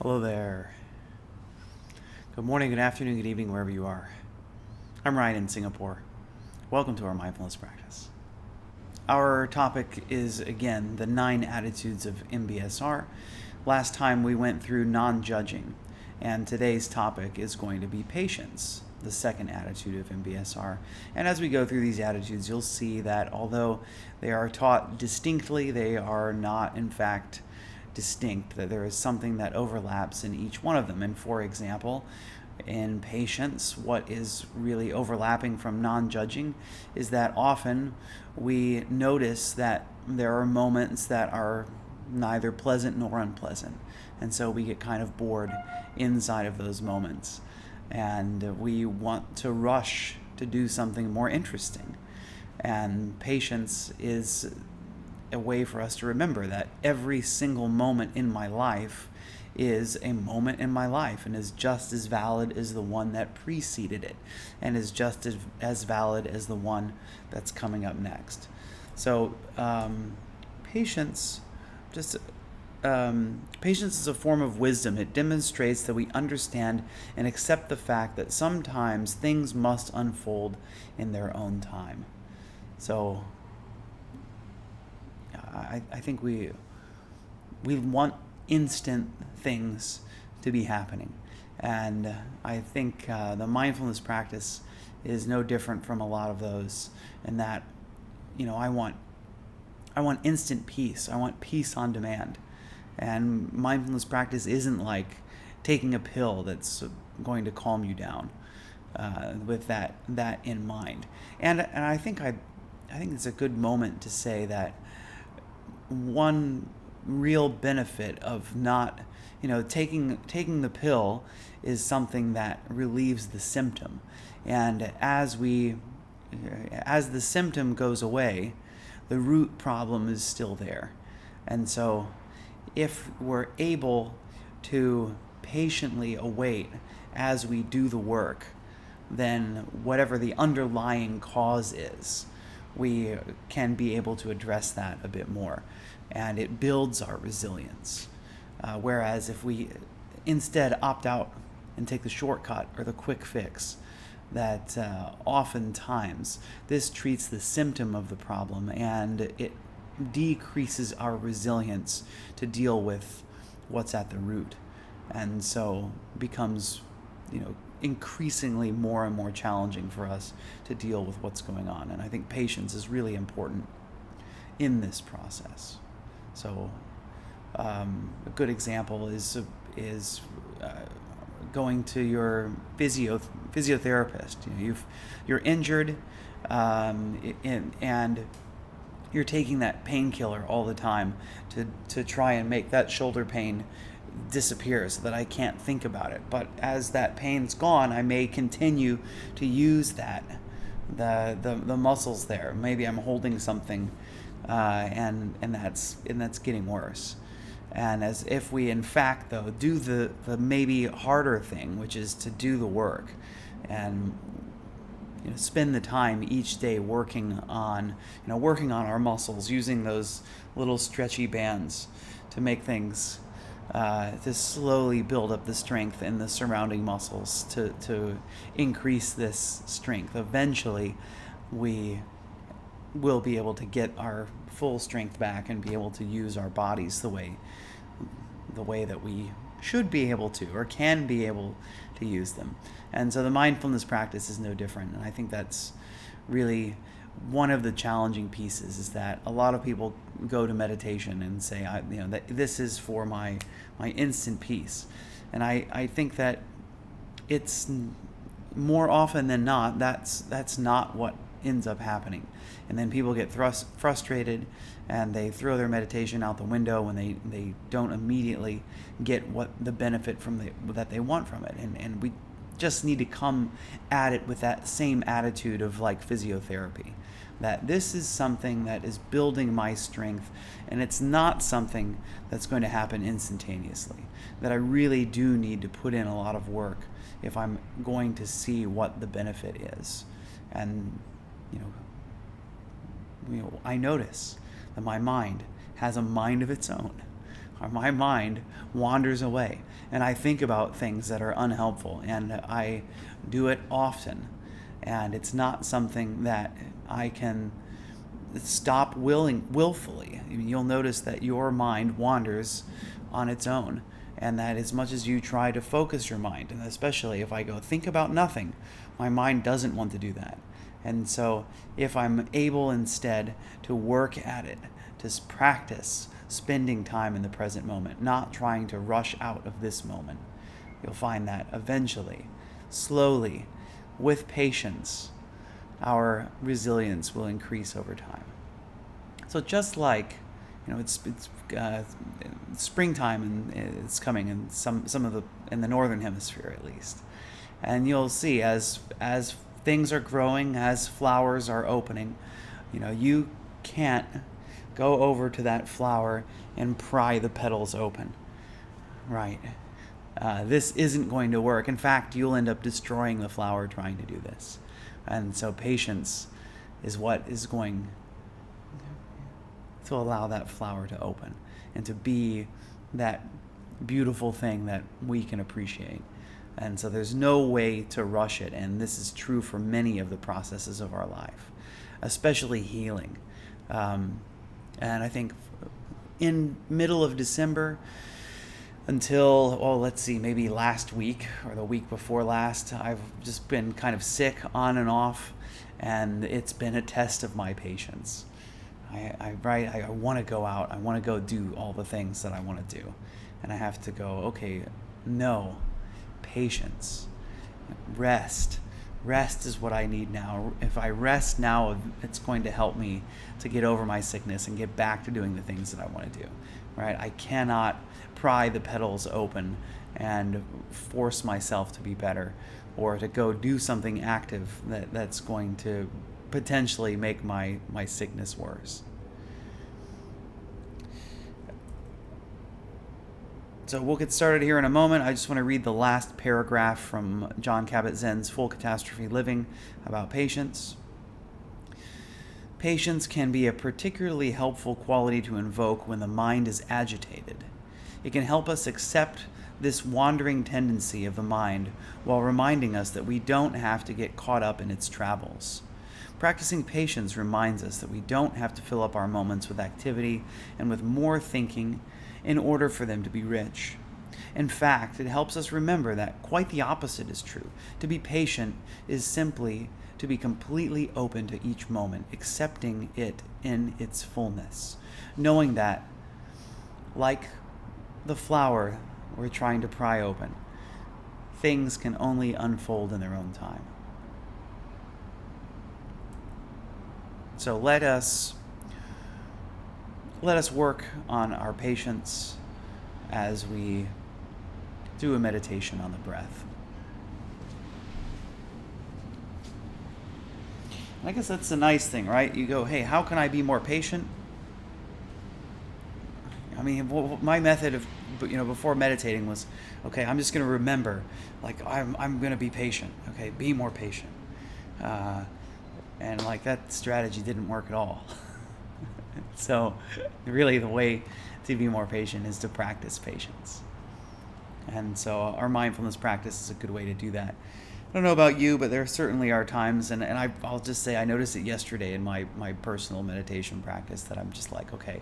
Hello there. Good morning, good afternoon, good evening, wherever you are. I'm Ryan in Singapore. Welcome to our mindfulness practice. Our topic is, again, the 9 attitudes of MBSR. Last time we went through non-judging, and today's topic is going to be patience, the second attitude of MBSR. And as we go through these attitudes, you'll see that although they are taught distinctly, they are not, in fact, distinct, that there is something that overlaps in each one of them. And for example, in patience, what is really overlapping from non-judging is that often we notice that there are moments that are neither pleasant nor unpleasant. And so we get kind of bored inside of those moments. And we want to rush to do something more interesting. And patience is a way for us to remember that every single moment in my life is a moment in my life and is just as valid as the one that preceded it, and is just as valid as the one that's coming up next. So patience is a form of wisdom. It demonstrates that we understand and accept the fact that sometimes things must unfold in their own time. So I think we want instant things to be happening, and I think the mindfulness practice is no different from a lot of those. In that, I want instant peace. I want peace on demand, and mindfulness practice isn't like taking a pill that's going to calm you down. With that in mind, and I think it's a good moment to say that one real benefit of not, taking the pill is something that relieves the symptom. And as the symptom goes away, the root problem is still there. And so if we're able to patiently await as we do the work, then whatever the underlying cause is, we can be able to address that a bit more, and it builds our resilience. Whereas if we instead opt out and take the shortcut or the quick fix, that oftentimes this treats the symptom of the problem, and it decreases our resilience to deal with what's at the root, and so becomes increasingly more and more challenging for us to deal with what's going on. And I think patience is really important in this process. So a good example is going to your physiotherapist. You're injured, and you're taking that painkiller all the time to try and make that shoulder pain disappear so that I can't think about it. But as that pain's gone, I may continue to use the muscles there. Maybe I'm holding something, and that's getting worse. And as if we in fact though do the maybe harder thing, which is to do the work and spend the time each day working on our muscles, using those little stretchy bands to make things, to slowly build up the strength in the surrounding muscles to increase this strength. Eventually, we will be able to get our full strength back and be able to use our bodies the way that we should be able to, or can be able to use them. And so the mindfulness practice is no different. And I think that's really one of the challenging pieces, is that a lot of people go to meditation and say, that this is for my instant peace. And I think that it's more often than not, that's not what ends up happening. And then people get frustrated, and they throw their meditation out the window when they don't immediately get what the benefit that they want from it. And we just need to come at it with that same attitude of like physiotherapy, that this is something that is building my strength, and it's not something that's going to happen instantaneously, that I really do need to put in a lot of work if I'm going to see what the benefit is. And I notice that my mind has a mind of its own. my mind wanders away, and I think about things that are unhelpful, and I do it often, and it's not something that I can stop willfully. You'll notice that your mind wanders on its own, and that as much as you try to focus your mind, and especially if I go think about nothing, my mind doesn't want to do that. And so if I'm able instead to work at it, to practice spending time in the present moment, not trying to rush out of this moment, you'll find that eventually, slowly, with patience, our resilience will increase over time. So just like, it's springtime, and it's coming in some of in the northern hemisphere at least, and you'll see as things are growing, as flowers are opening, you can't go over to that flower and pry the petals open, right? This isn't going to work. In fact, you'll end up destroying the flower trying to do this. And so patience is what is going to allow that flower to open and to be that beautiful thing that we can appreciate. And so there's no way to rush it. And this is true for many of the processes of our life, especially healing. And I think in middle of December until, let's see, maybe last week or the week before last, I've just been kind of sick on and off, and it's been a test of my patience. I want to go out. I want to go do all the things that I want to do. And I have to go, okay, no, patience, rest. Rest is what I need now. If I rest now, it's going to help me to get over my sickness and get back to doing the things that I want to do, right? I cannot pry the petals open and force myself to be better or to go do something active that's going to potentially make my sickness worse. So we'll get started here in a moment. I just want to read the last paragraph from Jon Kabat-Zinn's Full Catastrophe Living about patience. Patience can be a particularly helpful quality to invoke when the mind is agitated. It can help us accept this wandering tendency of the mind while reminding us that we don't have to get caught up in its travels. Practicing patience reminds us that we don't have to fill up our moments with activity and with more thinking in order for them to be rich. In fact, it helps us remember that quite the opposite is true. To be patient is simply to be completely open to each moment, accepting it in its fullness, knowing that, like the flower we're trying to pry open, things can only unfold in their own time. So let us work on our patience as we do a meditation on the breath. And I guess that's the nice thing, right? You go, hey, how can I be more patient? I mean, my method of, before meditating was, okay, I'm just going to remember, like, I'm going to be patient. Okay, be more patient. And that strategy didn't work at all. So really the way to be more patient is to practice patience. And so our mindfulness practice is a good way to do that. I don't know about you, but there certainly are times, and I'll just say I noticed it yesterday in my personal meditation practice, that I'm just like, okay,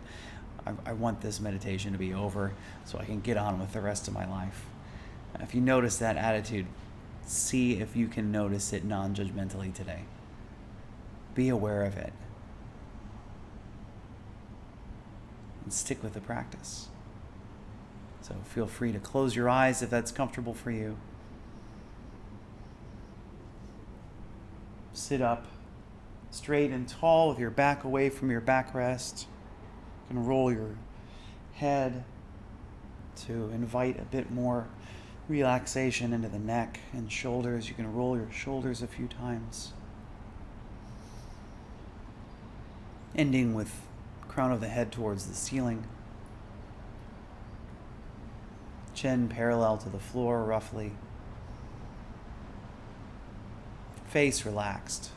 I want this meditation to be over so I can get on with the rest of my life. If you notice that attitude, see if you can notice it non-judgmentally today. Be aware of it. And stick with the practice. So feel free to close your eyes if that's comfortable for you. Sit up straight and tall with your back away from your backrest. You can roll your head to invite a bit more relaxation into the neck and shoulders. You can roll your shoulders a few times. Ending with crown of the head towards the ceiling. Chin parallel to the floor, roughly. Face relaxed.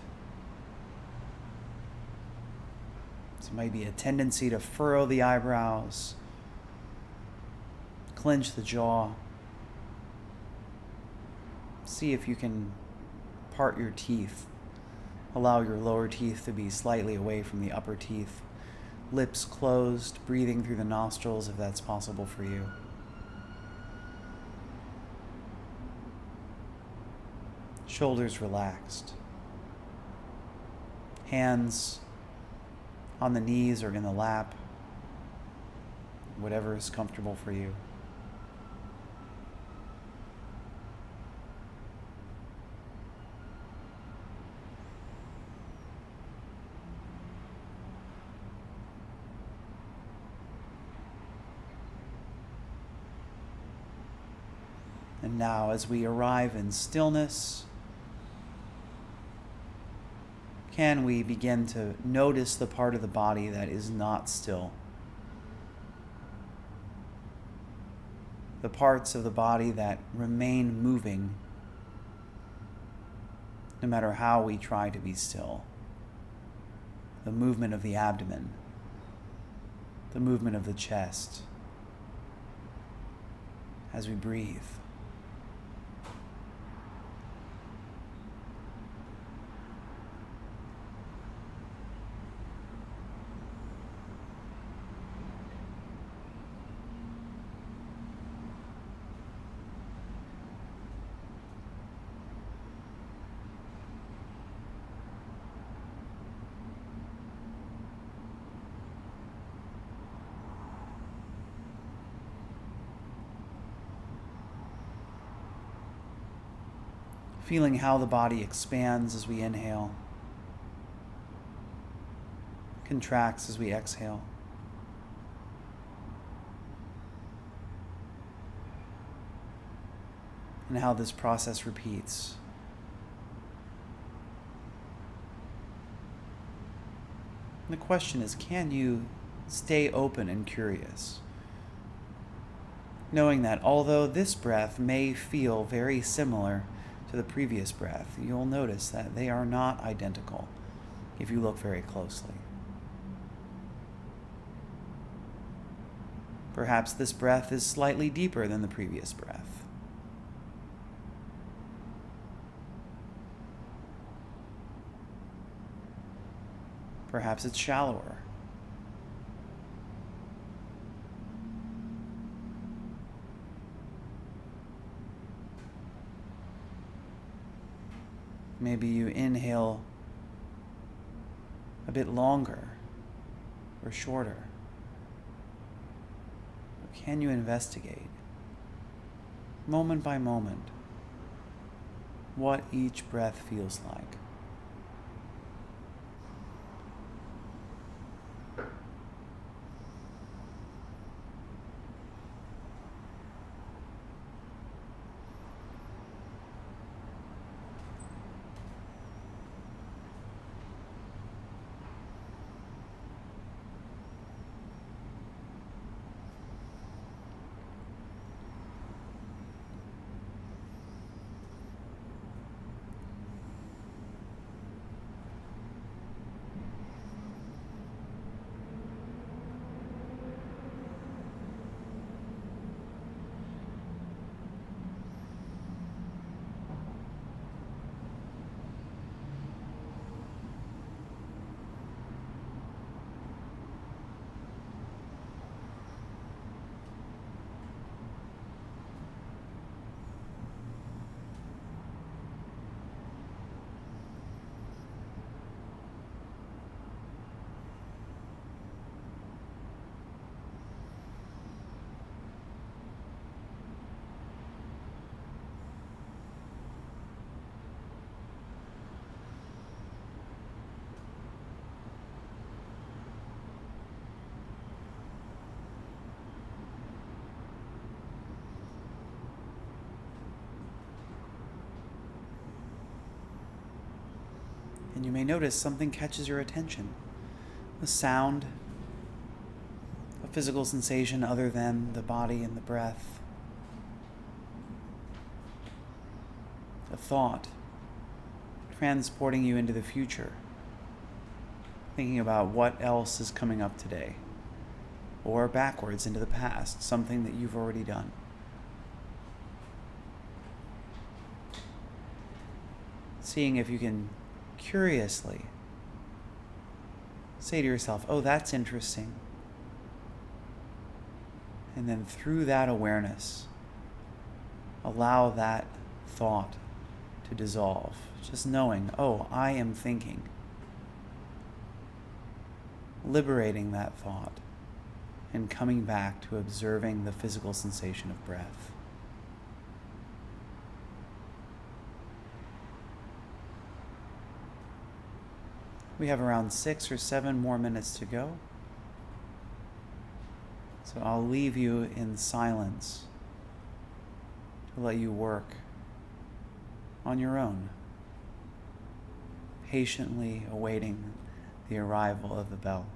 So it might be a tendency to furrow the eyebrows, clench the jaw. See if you can part your teeth. Allow your lower teeth to be slightly away from the upper teeth. Lips closed, breathing through the nostrils if that's possible for you. Shoulders relaxed. Hands on the knees or in the lap, whatever is comfortable for you. And now, as we arrive in stillness, can we begin to notice the part of the body that is not still? The parts of the body that remain moving no matter how we try to be still. The movement of the abdomen, the movement of the chest as we breathe. Feeling how the body expands as we inhale, contracts as we exhale. And how this process repeats. And the question is, can you stay open and curious? Knowing that although this breath may feel very similar to the previous breath, you'll notice that they are not identical if you look very closely. Perhaps this breath is slightly deeper than the previous breath. Perhaps it's shallower. Maybe you inhale a bit longer or shorter. Can you investigate, moment by moment, what each breath feels like? And you may notice something catches your attention. A sound, a physical sensation other than the body and the breath. A thought transporting you into the future, thinking about what else is coming up today. or backwards into the past, something that you've already done. Seeing if you can curiously say to yourself, oh, that's interesting. And then through that awareness, allow that thought to dissolve. Just knowing, oh, I am thinking. Liberating that thought and coming back to observing the physical sensation of breath. We have around 6 or 7 more minutes to go. So I'll leave you in silence to let you work on your own, patiently awaiting the arrival of the bell.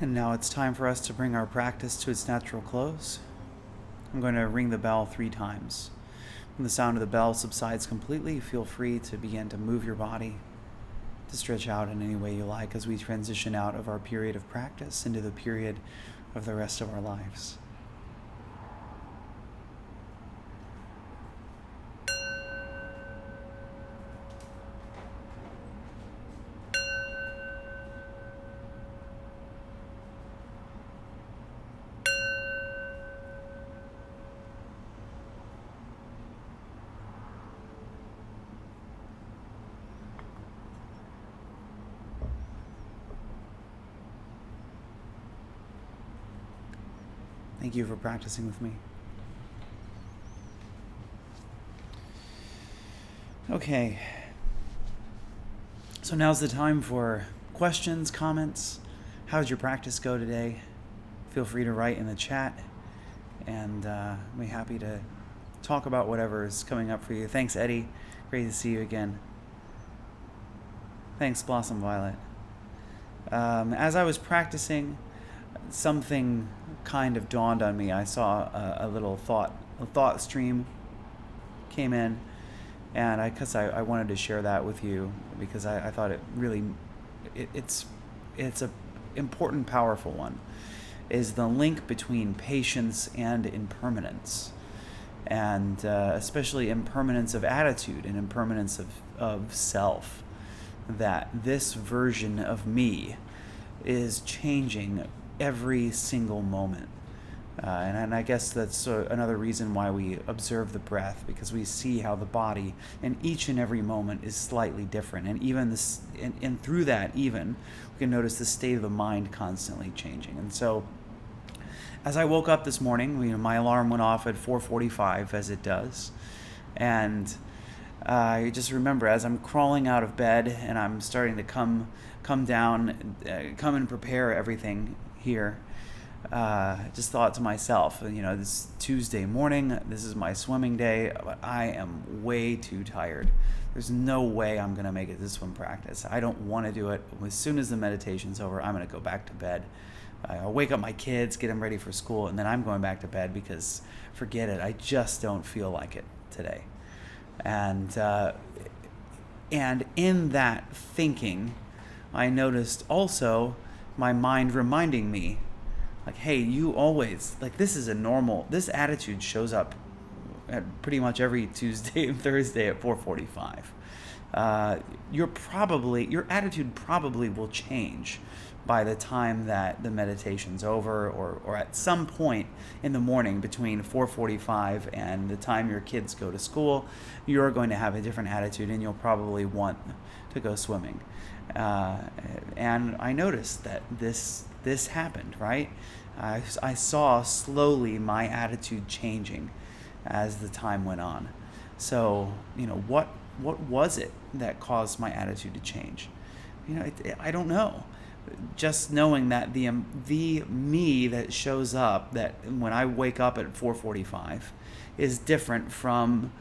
And now it's time for us to bring our practice to its natural close. I'm going to ring the bell 3 times. When the sound of the bell subsides completely, feel free to begin to move your body, to stretch out in any way you like as we transition out of our period of practice into the period of the rest of our lives. Thank you for practicing with me. Okay. So now's the time for questions, comments. How did your practice go today? Feel free to write in the chat, and I'll be happy to talk about whatever is coming up for you. Thanks, Eddie. Great to see you again. Thanks, Blossom Violet. As I was practicing, something kind of dawned on me. I saw a little thought stream came in, and I wanted to share that with you because I thought it really, it's a important, powerful one, is the link between patience and impermanence, and especially impermanence of attitude and impermanence of self, that this version of me is changing every single moment. And I guess that's another reason why we observe the breath, because we see how the body in each and every moment is slightly different. And even this, and through that even, we can notice the state of the mind constantly changing. And so as I woke up this morning, my alarm went off at 4:45, as it does. And I just remember as I'm crawling out of bed and I'm starting to come down, come and prepare everything here, just thought to myself, this Tuesday morning, this is my swimming day, but I am way too tired. There's no way I'm going to make it to swim practice. I don't want to do it. As soon as the meditation's over, I'm going to go back to bed. I'll wake up my kids, get them ready for school, and then I'm going back to bed because, forget it, I just don't feel like it today. And in that thinking, I noticed also my mind reminding me, like, hey, you always, like, this attitude shows up at pretty much every Tuesday and Thursday at 4:45. Your attitude probably will change by the time that the meditation's over, or at some point in the morning between 4:45 and the time your kids go to school. You're going to have a different attitude and you'll probably want to go swimming. And I noticed that this happened, right? I saw slowly my attitude changing as the time went on. So, what was it that caused my attitude to change? I don't know. Just knowing that the me that shows up, that when I wake up at 4:45, is different from,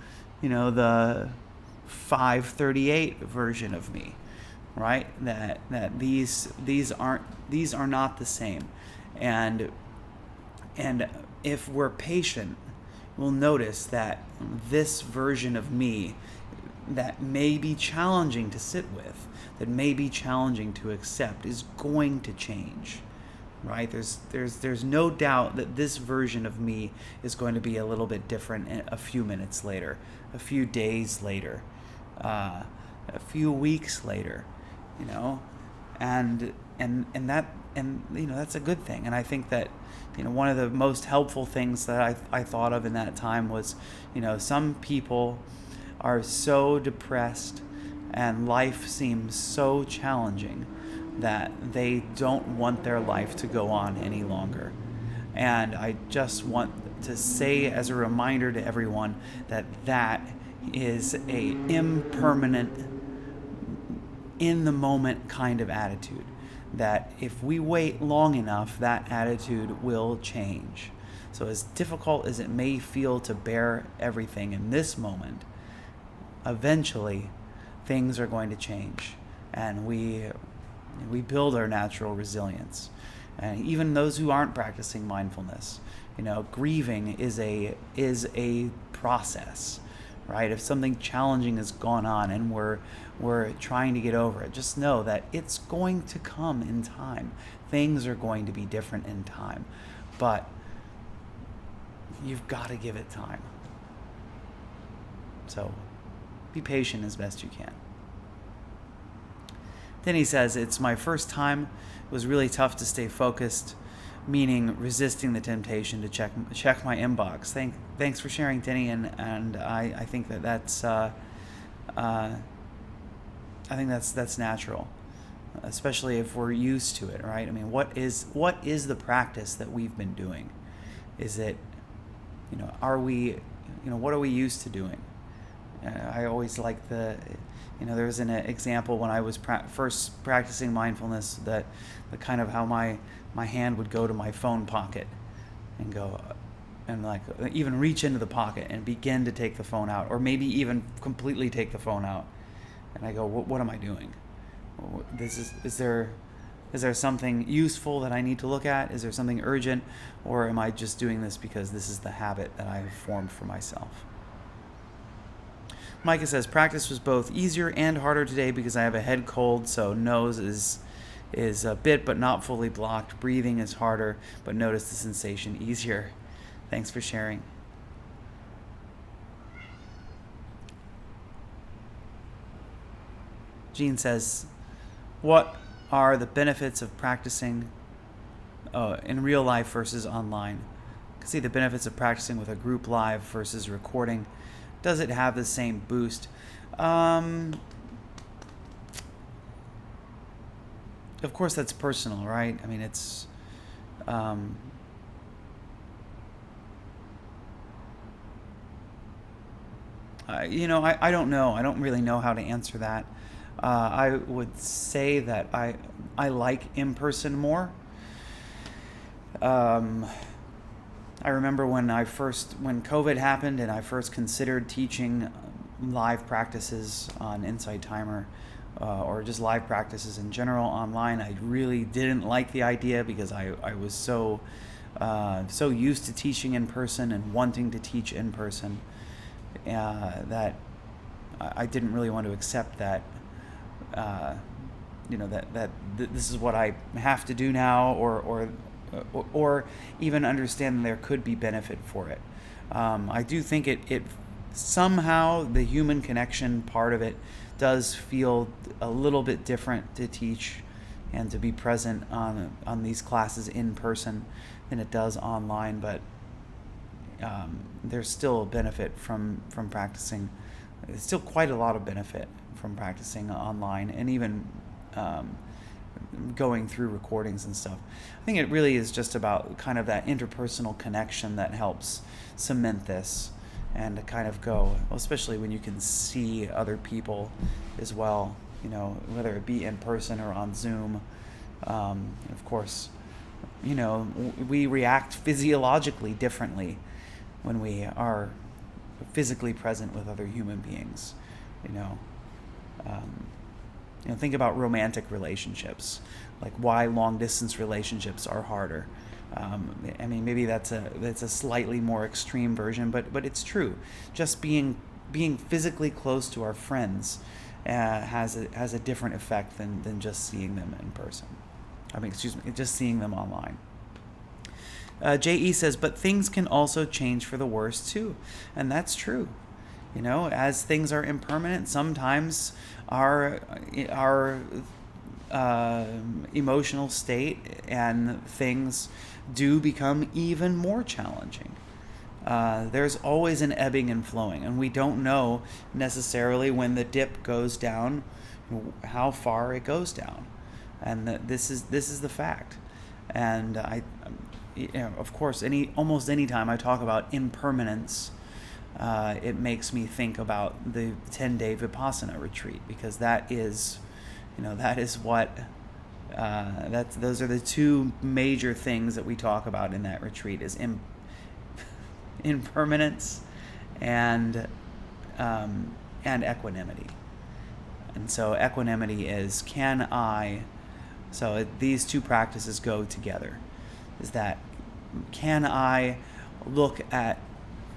the 5:38 version of me, right? That these are not the same, and if we're patient, we'll notice that this version of me that may be challenging to sit with, that may be challenging to accept, is going to change, right? There's no doubt that this version of me is going to be a little bit different a few minutes later, a few days later, a few weeks later, and that's a good thing. And I think that one of the most helpful things that I thought of in that time was, some people are so depressed and life seems so challenging that they don't want their life to go on any longer. And I just want to say as a reminder to everyone that is a impermanent, in the moment kind of attitude, that if we wait long enough, that attitude will change. So as difficult as it may feel to bear everything in this moment, eventually things are going to change, and we build our natural resilience. And even those who aren't practicing mindfulness, grieving is a process, right? If something challenging has gone on and we're trying to get over it, just know that it's going to come in time. Things are going to be different in time, but you've got to give it time. So be patient as best you can. Then he says, it's my first time. It was really tough to stay focused, meaning resisting the temptation to check my inbox. Thanks for sharing, Denny, and I think that's that's natural, especially if we're used to it, right? I mean, what is the practice that we've been doing? Is it, are we, what are we used to doing? I always like there was an example when I was first practicing mindfulness that the kind of how my hand would go to my phone pocket and go and like even reach into the pocket and begin to take the phone out, or maybe even completely take the phone out. And I go, what am I doing? Is there something useful that I need to look at? Is there something urgent? Or am I just doing this because this is the habit that I have formed for myself? Micah says, practice was both easier and harder today because I have a head cold, so nose is a bit but not fully blocked. Breathing is harder, but notice the sensation easier. Thanks for sharing. Jean says, what are the benefits of practicing in real life versus online? I can see the benefits of practicing with a group live versus recording. Does it have the same boost? Of course, that's personal, right? I mean, it's I don't know. I don't really know how to answer that. I would say that I like in-person more. I remember when COVID happened and I first considered teaching live practices on Insight Timer, or just live practices in general online. I really didn't like the idea because I was so used to teaching in person and wanting to teach in person that I didn't really want to accept that this is what I have to do now, or even understand that there could be benefit for it. I do think it somehow the human connection part of it does feel a little bit different to teach and to be present on these classes in person than it does online, but there's still benefit from practicing. There's still quite a lot of benefit from practicing online and even going through recordings and stuff. I think it really is just about kind of that interpersonal connection that helps cement this and to kind of go, especially when you can see other people as well, whether it be in person or on Zoom. Of course, we react physiologically differently when we are physically present with other human beings, think about romantic relationships, like why long distance relationships are harder. I mean, maybe that's a slightly more extreme version, but it's true. Just being physically close to our friends has a different effect than just seeing them in person. Just seeing them online. J.E. says, but things can also change for the worse too, and that's true. As things are impermanent, sometimes our emotional state and things do become even more challenging. There's always an ebbing and flowing, and we don't know necessarily when the dip goes down how far it goes down, and this is the fact. And of course, almost any time I talk about impermanence, it makes me think about the 10-day Vipassana retreat, because that is what those are the two major things that we talk about in that retreat: is impermanence and equanimity. And so equanimity is, can I So these two practices go together. Is that, can I look at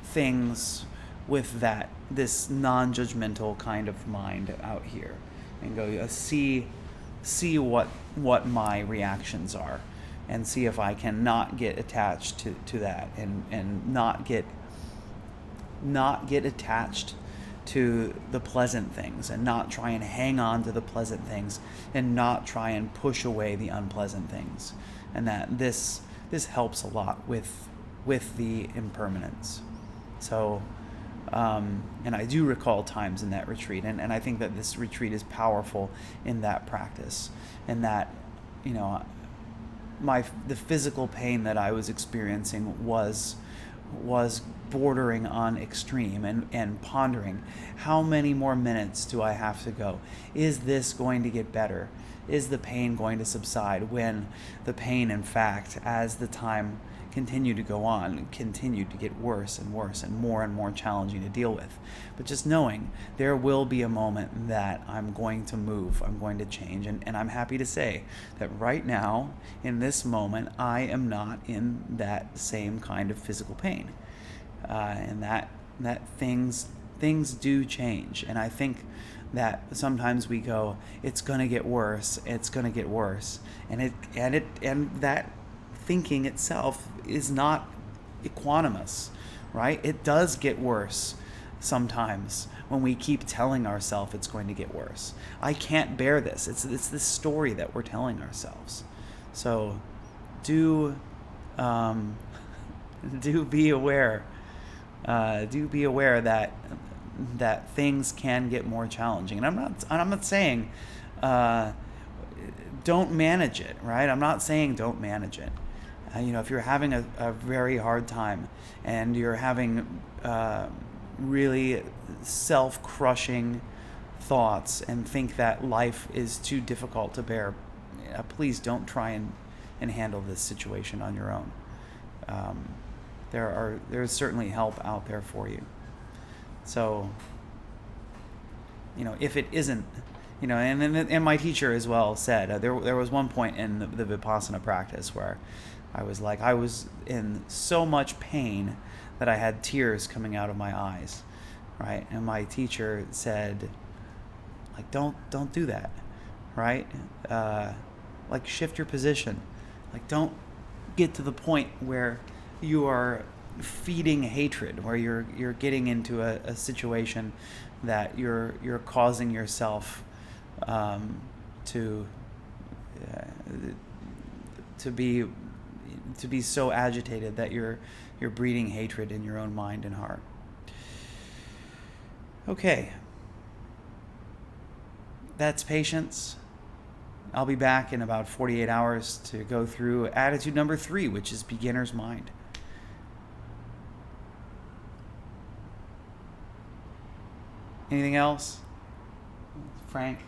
things with this non-judgmental kind of mind out here, and go see what my reactions are, and see if I can not get attached to that, and not get attached to the pleasant things, and not try and hang on to the pleasant things, and not try and push away the unpleasant things. And that this helps a lot with the impermanence. So and I do recall times in that retreat, and I think that this retreat is powerful in that practice, and that, you know, the physical pain that I was experiencing was bordering on extreme, and pondering, how many more minutes do I have to go? Is this going to get better? Is the pain going to subside? When the pain, in fact, as the time continued to go on, continued to get worse and worse, and more challenging to deal with. But just knowing there will be a moment that I'm going to move, I'm going to change, and I'm happy to say that right now, in this moment, I am not in that same kind of physical pain, and that things do change. And I think that sometimes we go, it's going to get worse, and that thinking itself is not equanimous, right? It does get worse sometimes when we keep telling ourselves it's going to get worse. I can't bear this. It's this story that we're telling ourselves. So do be aware. Do be aware that things can get more challenging. And I'm not saying don't manage it, right? I'm not saying don't manage it. If you're having a very hard time, and you're having really self-crushing thoughts, and think that life is too difficult to bear, please don't try and handle this situation on your own. There's certainly help out there for you. So, if it isn't, and my teacher as well said, there was one point in the Vipassana practice where I was in so much pain that I had tears coming out of my eyes, right? And my teacher said, don't do that, right? Shift your position. Don't get to the point where you are feeding hatred, where you're getting into a situation that you're causing yourself to be so agitated that you're breeding hatred in your own mind and heart. Okay. That's patience. I'll be back in about 48 hours to go through attitude number 3, which is beginner's mind. Anything else? Frank?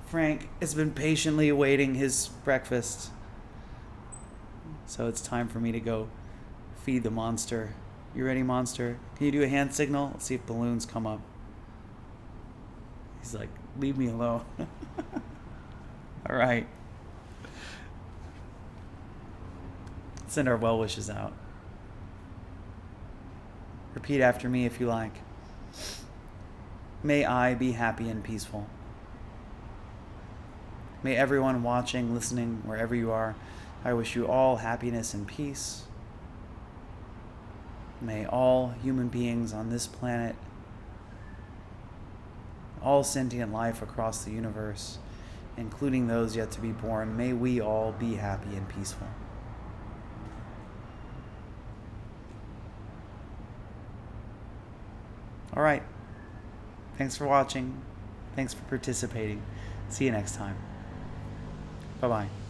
Frank has been patiently awaiting his breakfast. So it's time for me to go feed the monster. You ready, monster? Can you do a hand signal? Let's see if balloons come up. He's like, leave me alone. All right. Send our well wishes out. Repeat after me if you like. May I be happy and peaceful. May everyone watching, listening, wherever you are, I wish you all happiness and peace. May all human beings on this planet, all sentient life across the universe, including those yet to be born, may we all be happy and peaceful. All right. Thanks for watching. Thanks for participating. See you next time. Bye-bye.